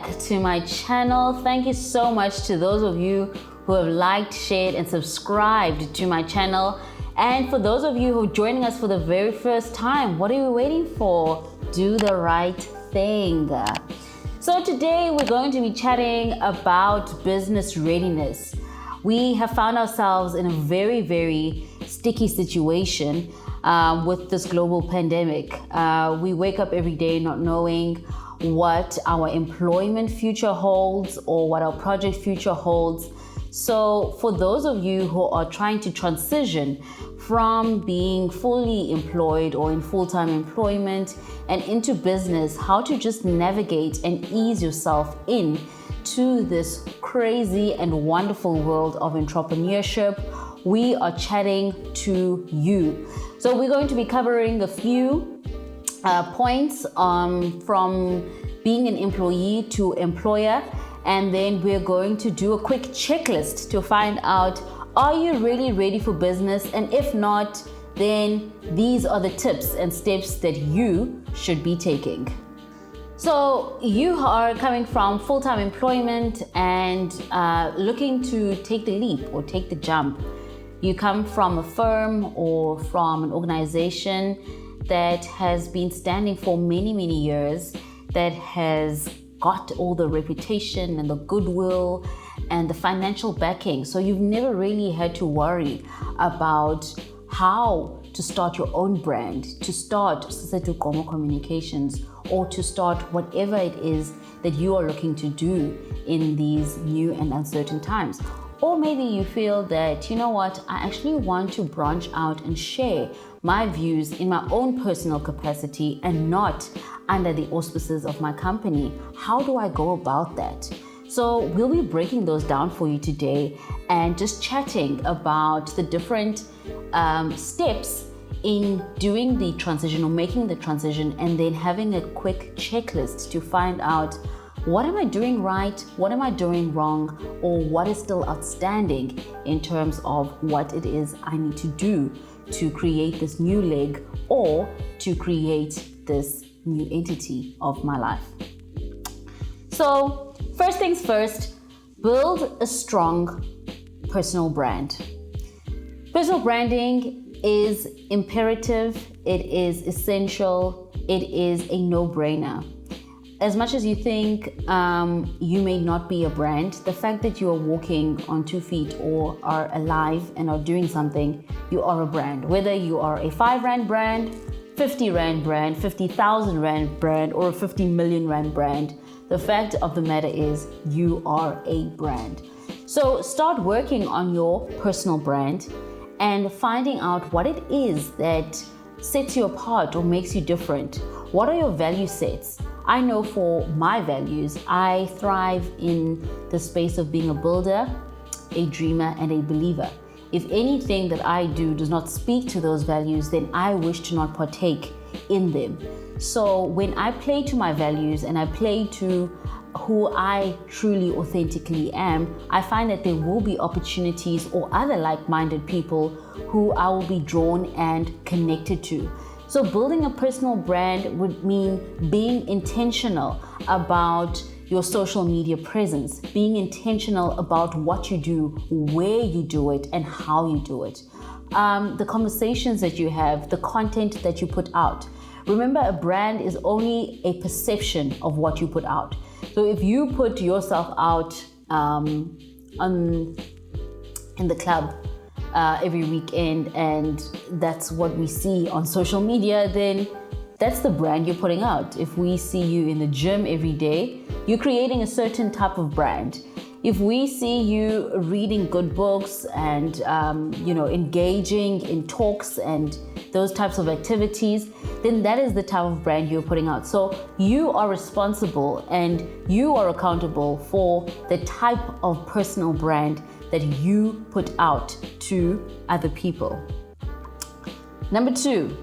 back to my channel. Thank you so much to those of you who have liked, shared, and subscribed to my channel. And for those of you who are joining us for the very first time, what are you waiting for? Do the right thing. So today we're going to be chatting about business readiness. We have found ourselves in a very, very sticky situation with this global pandemic. We wake up every day not knowing what our employment future holds or what our project future holds. So for those of you who are trying to transition from being fully employed or in full-time employment and into business, how to just navigate and ease yourself in to this crazy and wonderful world of entrepreneurship, we are chatting to you. So we're going to be covering a few points from being an employee to employer, and then we're going to do a quick checklist to find out, are you really ready for business? And if not, then these are the tips and steps that you should be taking. So you are coming from full-time employment and looking to take the leap or take the jump. You come from a firm or from an organization that has been standing for many, many years, that has got all the reputation and the goodwill and the financial backing. So you've never really had to worry about how to start your own brand, to start Sesetu Komo Communications, or to start whatever it is that you are looking to do in these new and uncertain times. Or maybe you feel that, you know what, I actually want to branch out and share my views in my own personal capacity and not under the auspices of my company. How do I go about that? So we'll be breaking those down for you today and just chatting about the different steps in doing the transition or making the transition, and then having a quick checklist to find out, what am I doing right? What am I doing wrong? Or what is still outstanding in terms of what it is I need to do to create this new leg or to create this new entity of my life. So first things first, build a strong personal brand. Personal branding is imperative, it is essential, it is a no-brainer. As much as you think you may not be a brand, the fact that you are walking on 2 feet or are alive and are doing something, you are a brand. Whether you are a 5 Rand brand, 50 Rand brand, 50,000 Rand brand, or a 50 million Rand brand, the fact of the matter is you are a brand. So start working on your personal brand and finding out what it is that sets you apart or makes you different. What are your value sets? I know for my values, I thrive in the space of being a builder, a dreamer, and a believer. If anything that I do does not speak to those values, then I wish to not partake in them. So when I play to my values and I play to who I truly authentically am, I find that there will be opportunities or other like-minded people who I will be drawn and connected to. So building a personal brand would mean being intentional about your social media presence, being intentional about what you do, where you do it, and how you do it. The conversations that you have, the content that you put out. Remember, a brand is only a perception of what you put out. So if you put yourself out in the club every weekend and that's what we see on social media, then that's the brand you're putting out. If we see you in the gym every day, you're creating a certain type of brand. If we see you reading good books and engaging in talks and those types of activities, then that is the type of brand you're putting out. So you are responsible and you are accountable for the type of personal brand that you put out to other people. Number 2,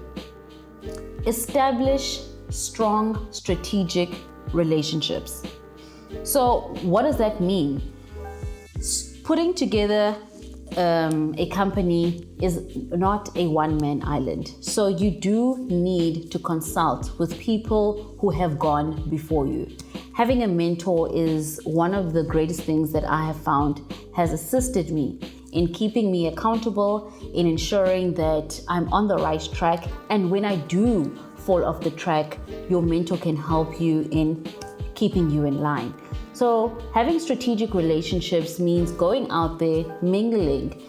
establish strong strategic relationships. So what does that mean? Putting together a company is not a one-man island. So you do need to consult with people who have gone before you. Having a mentor is one of the greatest things that I have found has assisted me in keeping me accountable, in ensuring that I'm on the right track. And when I do fall off the track, your mentor can help you in keeping you in line. So having strategic relationships means going out there, mingling,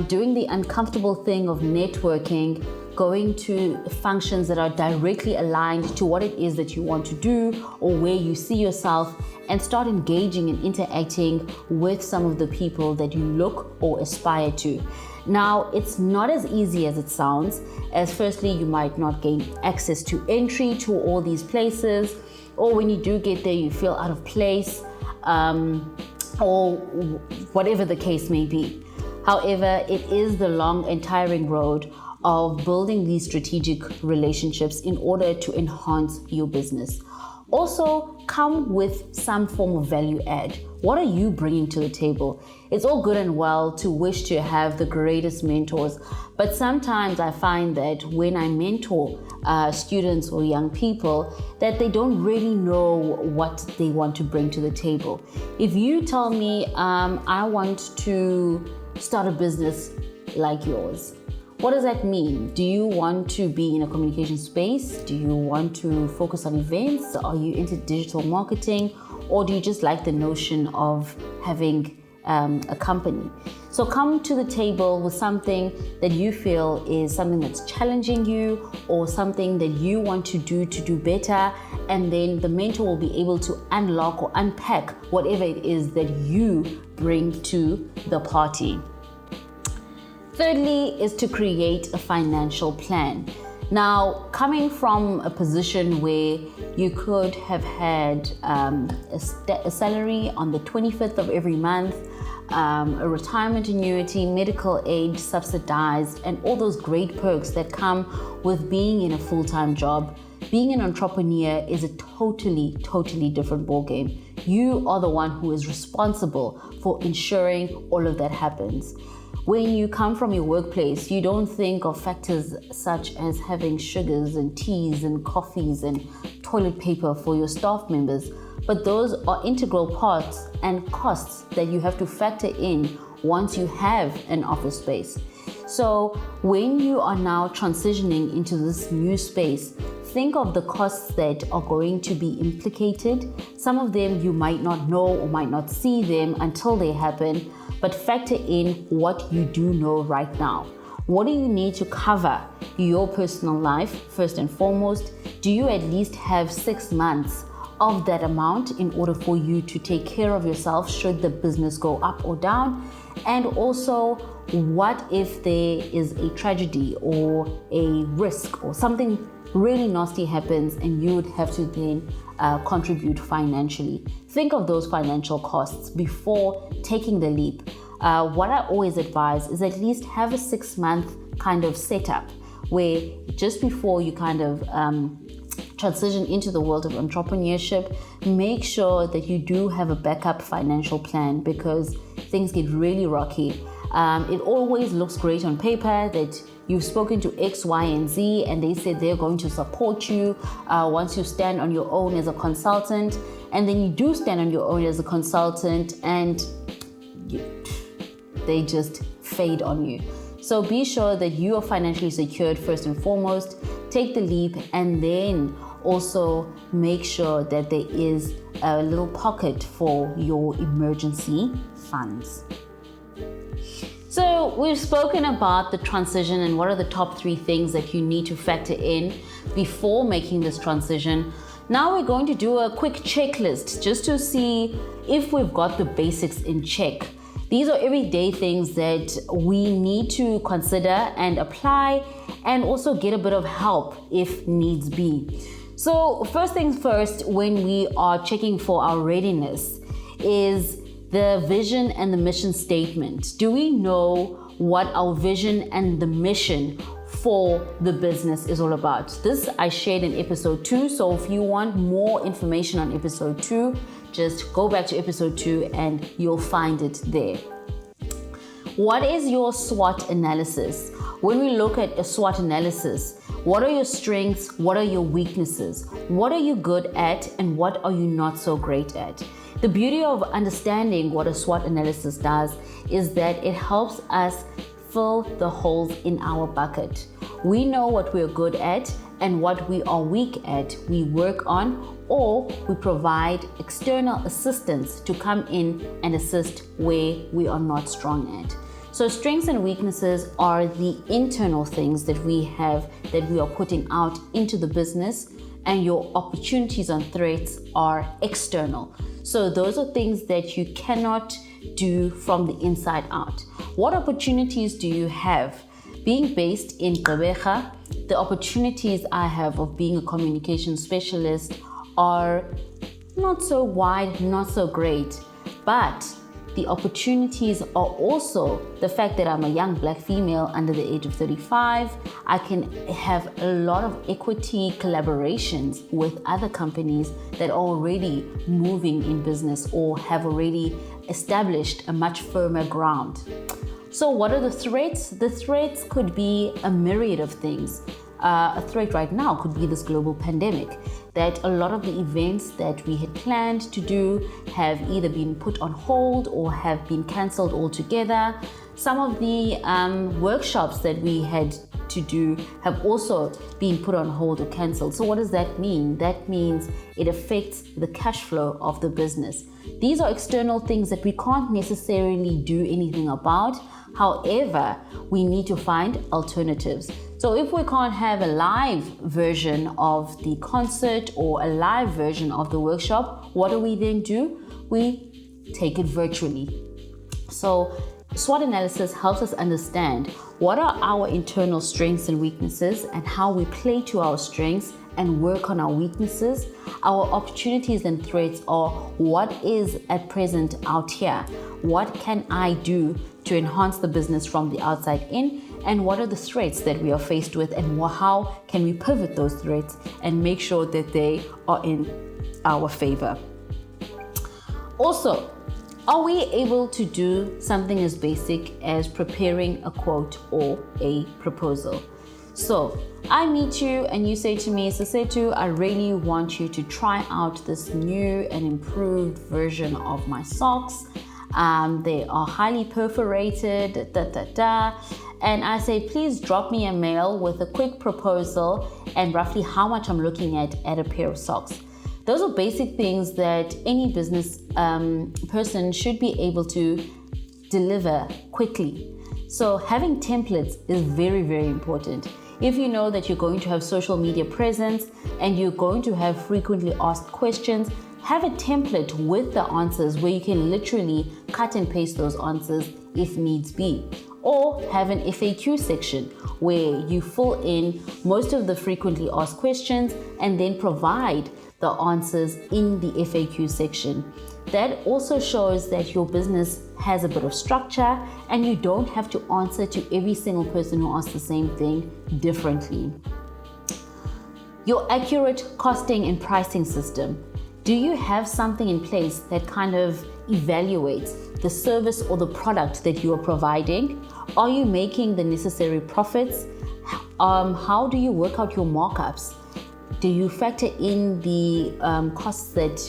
doing the uncomfortable thing of networking, going to functions that are directly aligned to what it is that you want to do or where you see yourself, and start engaging and interacting with some of the people that you look or aspire to. Now, it's not as easy as it sounds, as firstly, you might not gain access to entry to all these places, or when you do get there, you feel out of place, or whatever the case may be. However, it is the long and tiring road of building these strategic relationships in order to enhance your business. Also, come with some form of value add. What are you bringing to the table? It's all good and well to wish to have the greatest mentors, but sometimes I find that when I mentor students or young people, that they don't really know what they want to bring to the table. If you tell me, I want to start a business like yours, what does that mean? Do you want to be in a communication space? Do you want to focus on events? Are you into digital marketing? Or do you just like the notion of having a company? So come to the table with something that you feel is something that's challenging you, or something that you want to do better, and then the mentor will be able to unlock or unpack whatever it is that you bring to the party. Thirdly is to create a financial plan. Now, coming from a position where you could have had a salary on the 25th of every month, a retirement annuity, medical aid subsidized, and all those great perks that come with being in a full-time job, being an entrepreneur is a totally different ballgame. You are the one who is responsible for ensuring all of that happens. When you come from your workplace, you don't think of factors such as having sugars and teas and coffees and toilet paper for your staff members, but those are integral parts and costs that you have to factor in once you have an office space. So when you are now transitioning into this new space, think of the costs that are going to be implicated. Some of them you might not know or might not see them until they happen, but factor in what you do know right now. What do you need to cover your personal life first and foremost? Do you at least have 6 months of that amount in order for you to take care of yourself should the business go up or down? And also, what if there is a tragedy or a risk or something really nasty happens and you would have to then contribute financially? Think of those financial costs before taking the leap. What I always advise is at least have a 6-month kind of setup where just before you kind of transition into the world of entrepreneurship, make sure that you do have a backup financial plan, because things get really rocky. It always looks great on paper that you've spoken to X, Y, and Z, and they said they're going to support you once you stand on your own as a consultant, and then you do stand on your own as a consultant, and they just fade on you. So be sure that you are financially secured first and foremost. Take the leap, and then also make sure that there is a little pocket for your emergency funds. So we've spoken about the transition and what are the top 3 things that you need to factor in before making this transition. Now we're going to do a quick checklist just to see if we've got the basics in check. These are everyday things that we need to consider and apply, and also get a bit of help if needs be. So first things first, when we are checking for our readiness, is the vision and the mission statement. Do we know what our vision and the mission for the business is all about? This I shared in episode 2, so if you want more information on episode 2, just go back to episode 2 and you'll find it there. What is your SWOT analysis? When we look at a SWOT analysis, What are your strengths? What are your weaknesses? What are you good at and what are you not so great at? The beauty of understanding what a SWOT analysis does is that it helps us fill the holes in our bucket. We know what we're good at and what we are weak at, we work on, or we provide external assistance to come in and assist where we are not strong at. So strengths and weaknesses are the internal things that we have that we are putting out into the business, and your opportunities and threats are external. So those are things that you cannot do from the inside out. What opportunities do you have? Being based in Gqeberha, the opportunities I have of being a communication specialist are not so wide, not so great, but the opportunities are also the fact that I'm a young black female under the age of 35. I can have a lot of equity collaborations with other companies that are already moving in business or have already established a much firmer ground. So what are the threats? The threats could be a myriad of things. A threat right now could be this global pandemic, that a lot of the events that we had planned to do have either been put on hold or have been cancelled altogether. Some of the workshops that we had to do have also been put on hold or cancelled. So what does that mean? That means it affects the cash flow of the business. These are external things that we can't necessarily do anything about. However, we need to find alternatives. So if we can't have a live version of the concert or a live version of the workshop, what do we then do? We take it virtually. So SWOT analysis helps us understand what are our internal strengths and weaknesses and how we play to our strengths and work on our weaknesses. Our opportunities and threats are what is at present out here. What can I do to enhance the business from the outside in? And what are the threats that we are faced with, and how can we pivot those threats and make sure that they are in our favor? Also, are we able to do something as basic as preparing a quote or a proposal? So I meet you and you say to me, Sasetu, I really want you to try out this new and improved version of my socks. They are highly perforated, and I say, please drop me a mail with a quick proposal and roughly how much I'm looking at a pair of socks. Those are basic things that any business person should be able to deliver quickly. So having templates is very, very important. If you know that you're going to have social media presence and you're going to have frequently asked questions, have a template with the answers where you can literally cut and paste those answers if needs be. Or have an FAQ section where you fill in most of the frequently asked questions and then provide the answers in the FAQ section. That also shows that your business has a bit of structure and you don't have to answer to every single person who asks the same thing differently. Your accurate costing and pricing system. Do you have something in place that kind of evaluates the service or the product that you are providing? Are you making the necessary profits? How do you work out your markups? Do you factor in the costs that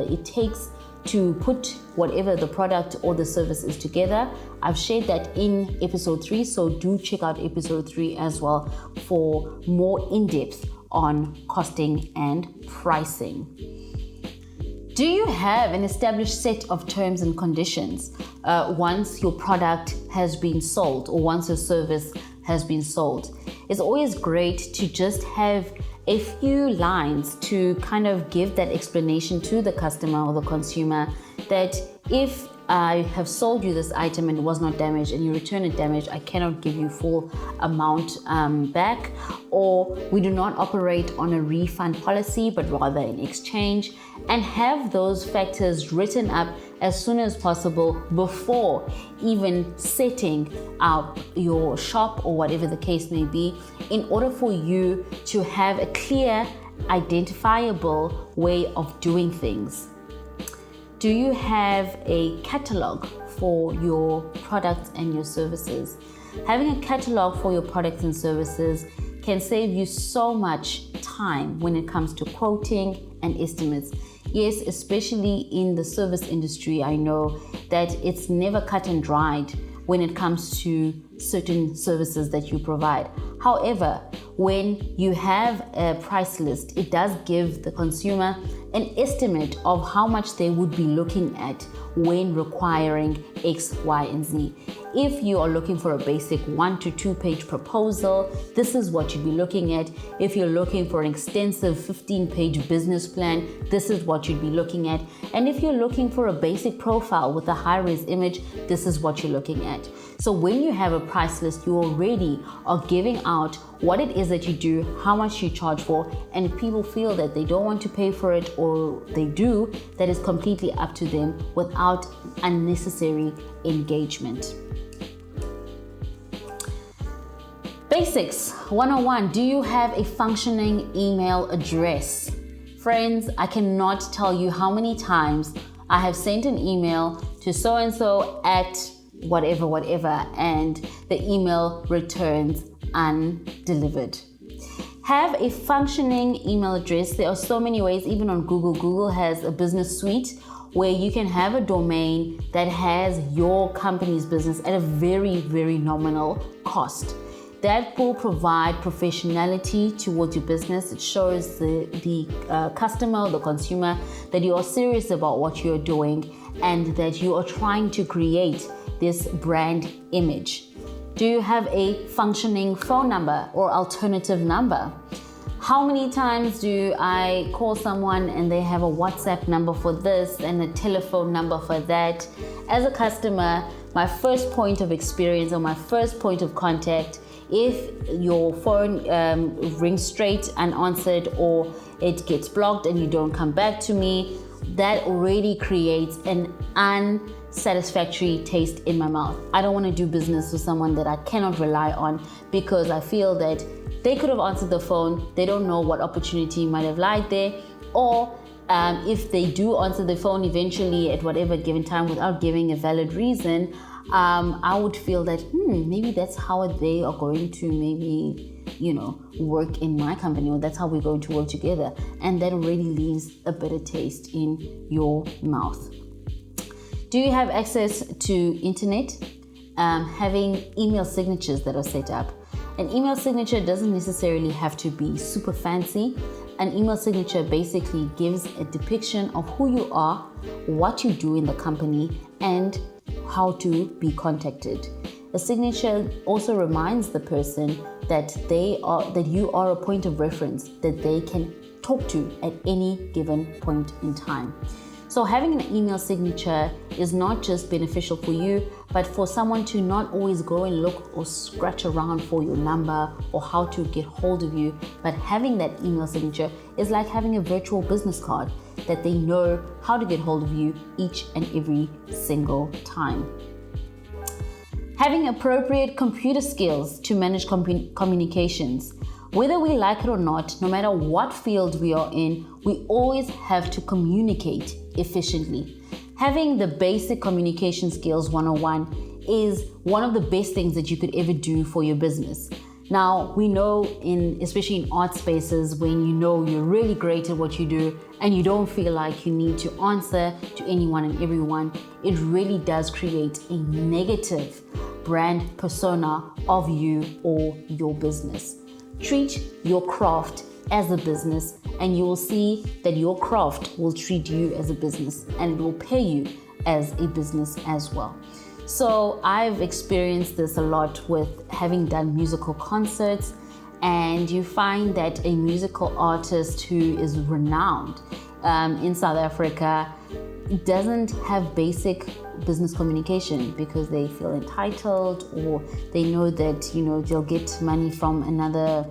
it takes to put whatever the product or the service is together? I've shared that in episode 3, so do check out episode 3 as well for more in-depth on costing and pricing. Do you have an established set of terms and conditions once your product has been sold or once your service has been sold? It's always great to just have a few lines to kind of give that explanation to the customer or the consumer that if I have sold you this item and it was not damaged and you return it damaged, I cannot give you full amount back, or we do not operate on a refund policy but rather an exchange, and have those factors written up as soon as possible before even setting up your shop or whatever the case may be, in order for you to have a clear, identifiable way of doing things. Do you have a catalog for your products and your services? Having a catalog for your products and services can save you so much time when it comes to quoting and estimates. Yes, especially in the service industry, I know that it's never cut and dried when it comes to certain services that you provide. However, when you have a price list, it does give the consumer an estimate of how much they would be looking at when requiring X, Y, and Z. If you are looking for a basic 1 to 2 page proposal, this is what you'd be looking at. If you're looking for an extensive 15-page business plan, this is what you'd be looking at. And if you're looking for a basic profile with a high-res image, this is what you're looking at. So when you have a price list, you already are giving out what it is that you do, how much you charge for, and if people feel that they don't want to pay for it or they do, that is completely up to them without unnecessary engagement. Basics 101. Do you have a functioning email address? Friends, I cannot tell you how many times I have sent an email to so-and-so at whatever, and the email returns undelivered. Have a functioning email address. There are so many ways, even on Google. Google has a business suite where you can have a domain that has your company's business at a very, very nominal cost. That will provide professionality towards your business. It shows the customer, the consumer, that you are serious about what you're doing and that you are trying to create this brand image. Do you have a functioning phone number or alternative number? How many times do I call someone and they have a WhatsApp number for this and a telephone number for that? As a customer, my first point of experience or my first point of contact, if your phone rings straight unanswered or it gets blocked and you don't come back to me, that already creates an unsatisfactory taste in my mouth. I don't want to do business with someone that I cannot rely on because I feel that they could have answered the phone, they don't know what opportunity might have lied there, or if they do answer the phone eventually at whatever given time without giving a valid reason, I would feel that maybe that's how they are going to work in my company, or that's how we're going to work together, and that already leaves a bitter taste in your mouth. Do you have access to internet? Having email signatures that are set up. An email signature doesn't necessarily have to be super fancy. An email signature basically gives a depiction of who you are, what you do in the company, and how to be contacted. A signature also reminds the person that you are a point of reference that they can talk to at any given point in time. So having an email signature is not just beneficial for you, but for someone to not always go and look or scratch around for your number or how to get hold of you, but having that email signature is like having a virtual business card that they know how to get hold of you each and every single time. Having appropriate computer skills to manage communications. Whether we like it or not, no matter what field we are in, we always have to communicate efficiently. Having the basic communication skills 101 is one of the best things that you could ever do for your business. Now, we know especially in art spaces, when you know you're really great at what you do and you don't feel like you need to answer to anyone and everyone, it really does create a negative brand persona of you or your business. Treat your craft as a business, and you will see that your craft will treat you as a business and it will pay you as a business as well. So I've experienced this a lot with having done musical concerts, and you find that a musical artist who is renowned in South Africa doesn't have basic business communication because they feel entitled, or they know that they'll get money from another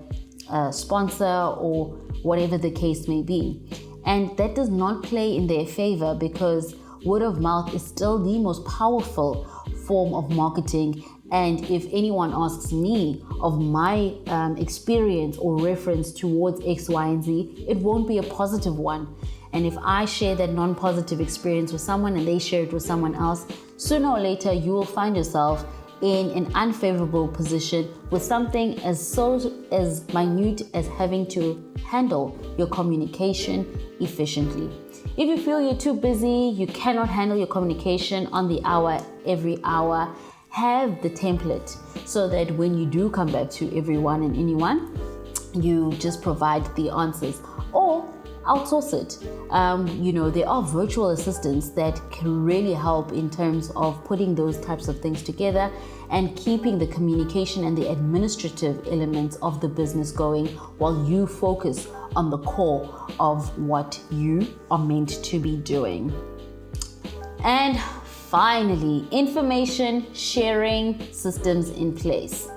sponsor or whatever the case may be, and that does not play in their favor because word of mouth is still the most powerful form of marketing. And if anyone asks me of my experience or reference towards X, Y, and Z, it won't be a positive one. And if I share that non-positive experience with someone and they share it with someone else, sooner or later you will find yourself in an unfavorable position with something as minute as having to handle your communication efficiently. If you feel you're too busy, you cannot handle your communication on the hour, every hour, have the template so that when you do come back to everyone and anyone, you just provide the answers, or outsource it. There are virtual assistants that can really help in terms of putting those types of things together and keeping the communication and the administrative elements of the business going while you focus on the core of what you are meant to be doing. And finally, information sharing systems in place.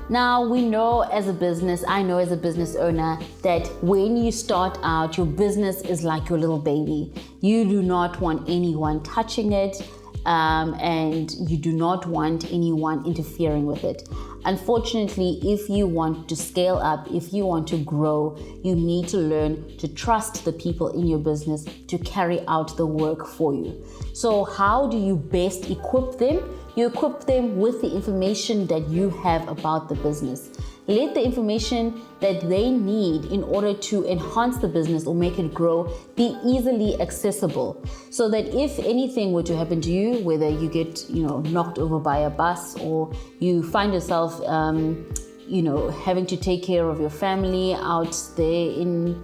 Now, we know as a business, I know as a business owner, that when you start out, your business is like your little baby. You do not want anyone touching it, and you do not want anyone interfering with it. Unfortunately, if you want to scale up, if you want to grow, you need to learn to trust the people in your business to carry out the work for you. So how do you best equip them? You equip them with the information that you have about the business. Let the information that they need in order to enhance the business or make it grow be easily accessible, so that if anything were to happen to you, whether you get knocked over by a bus, or you find yourself having to take care of your family out there in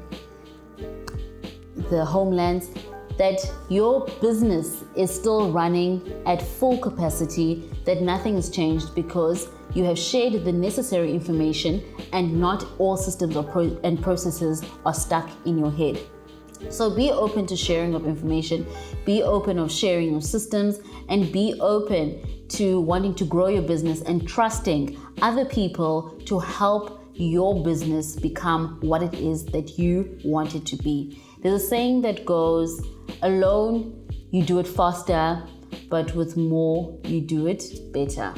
the homelands, that your business is still running at full capacity, that nothing has changed because you have shared the necessary information and not all systems and processes are stuck in your head. So be open to sharing of information, be open of sharing of systems, and be open to wanting to grow your business and trusting other people to help your business become what it is that you want it to be. There's a saying that goes, alone you do it faster, but with more you do it better.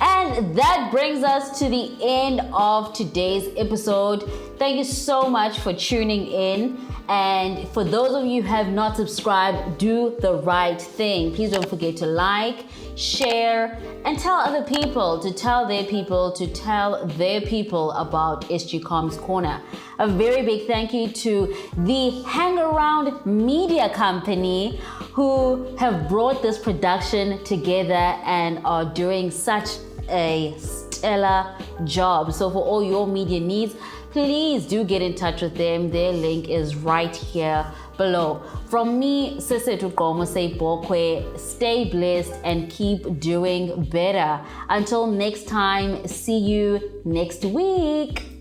And that brings us to the end of today's episode. Thank you so much for tuning in. And for those of you who have not subscribed, do the right thing. Please don't forget to like, share, and tell other people to tell their people to tell their people about SG Comms Corner. A very big thank you to the Hang Around Media Company, who have brought this production together and are doing such a stellar job. So for all your media needs, please do get in touch with them. Their link is right here below. From me, Sise Tukomo say Bokwe, stay blessed and keep doing better. Until next time, see you next week.